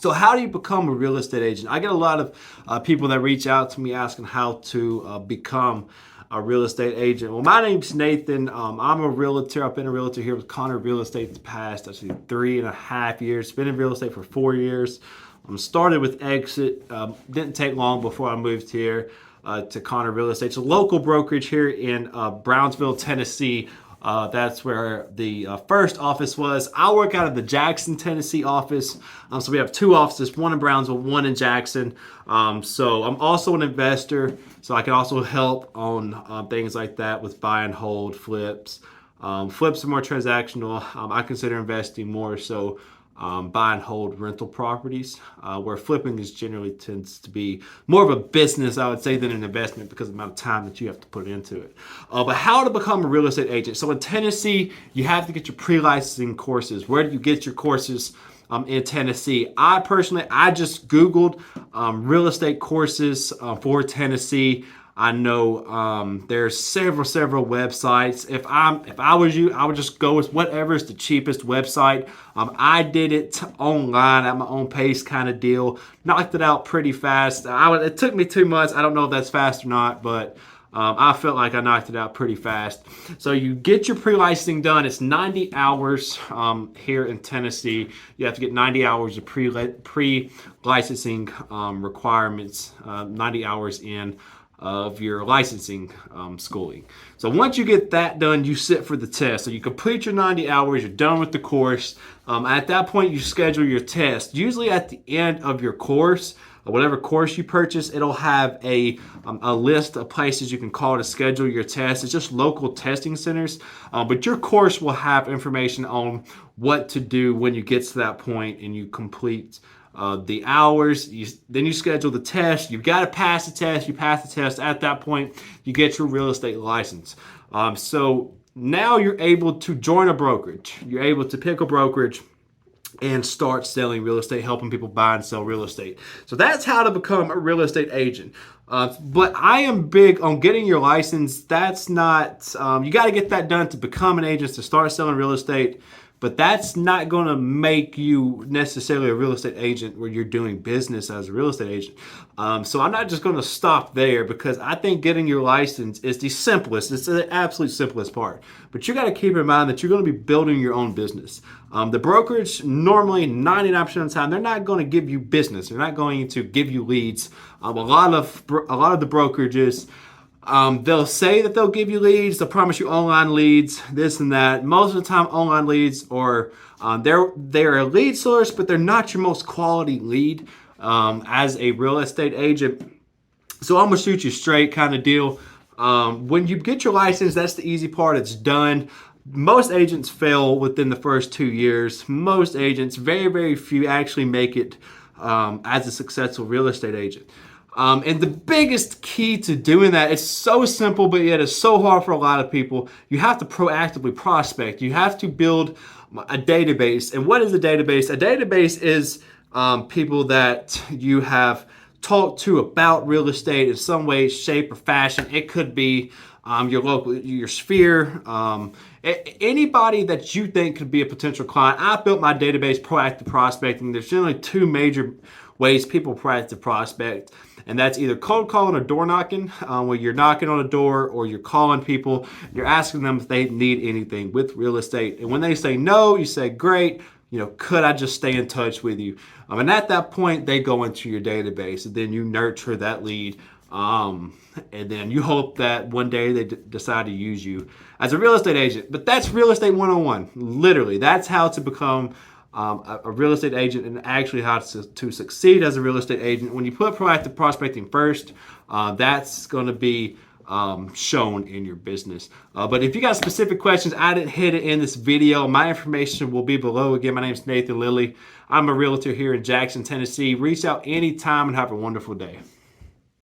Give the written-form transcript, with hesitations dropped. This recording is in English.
So how do you become a real estate agent? I get a lot of people that reach out to me asking how to become a real estate agent. Well, my name's Nathan. I'm a realtor. I've been a realtor here with Connor Real Estate the past actually 3.5 years. Been in real estate for 4 years. Started with Exit. Didn't take long before I moved here to Connor Real Estate. It's a local brokerage here in Brownsville, Tennessee. That's where the first office was. I work out of the Jackson, Tennessee office. So we have 2 offices, one in Brownsville, one in Jackson. So I'm also an investor, so I can also help on things like that with buy and hold, flips. Flips are more transactional. I consider investing more so buy and hold rental properties, where flipping is generally tends to be more of a business, I would say, than an investment because of the amount of time that you have to put into it. But how to become a real estate agent? So in Tennessee, you have to get your pre-licensing courses. Where do you get your courses? In Tennessee, I just Googled real estate courses for Tennessee. I know there's several websites. If I was you, I would just go with whatever is the cheapest website. I did it online at my own pace, kind of deal. Knocked it out pretty fast. It took me 2 months. I don't know if that's fast or not, but I felt like I knocked it out pretty fast. So you get your pre-licensing done. It's 90 hours here in Tennessee. You have to get 90 hours of pre-licensing requirements, 90 hours in of your licensing schooling. So once you get that done, you sit for the test. So you complete your 90 hours, you're done with the course. At that point, you schedule your test. Usually at the end of your course, whatever course you purchase, it'll have a list of places you can call to schedule your test. It's just local testing centers, but your course will have information on what to do when you get to that point and you complete the hours. Then you schedule the test. You've got to pass the test. You pass the test. At that point, you get your real estate license. So now you're able to join a brokerage. You're able to pick a brokerage and start selling real estate, helping people buy and sell real estate. So that's how to become a real estate agent. But I am big on getting your license. That's not, you got to get that done to become an agent, to start selling real estate. But that's not going to make you necessarily a real estate agent where you're doing business as a real estate agent. So I'm not just going to stop there, because I think getting your license is the simplest. It's the absolute simplest part. But you got to keep in mind that you're going to be building your own business. The brokerage, normally 99% of the time, they're not going to give you business. They're not going to give you leads. A lot of the brokerages, they'll say that they'll give you leads. They'll promise you online leads, this and that. Most of the time, online leads are they're a lead source, but they're not your most quality lead as a real estate agent. So I'm gonna shoot you straight kind of deal. When you get your license, that's the easy part. It's done. Most agents fail within the first 2 years. Most agents, very few, actually make it as a successful real estate agent. And the biggest key to doing that, it's so simple, but yet it's so hard for a lot of people. You have to proactively prospect. You have to build a database. And what is a database? A database is people that you have talked to about real estate in some way, shape, or fashion. It could be your local, your sphere, anybody that you think could be a potential client. I built my database, proactive prospecting. There's generally 2 major ways people proactive prospect, and that's either cold calling or door knocking, where you're knocking on a door or you're calling people. You're asking them if they need anything with real estate, and when they say no, you say, great, could I just stay in touch with you? And at that point, they go into your database, and then you nurture that lead. And then you hope that one day they decide to use you as a real estate agent. But that's real estate 101. Literally, that's how to become a real estate agent, and actually how to succeed as a real estate agent. When you put proactive prospecting first, that's going to be shown in your business. But if you got specific questions, I didn't hit it in this video. My information will be below. Again, my name is Nathan Lilly. I'm a realtor here in Jackson, Tennessee. Reach out anytime and have a wonderful day.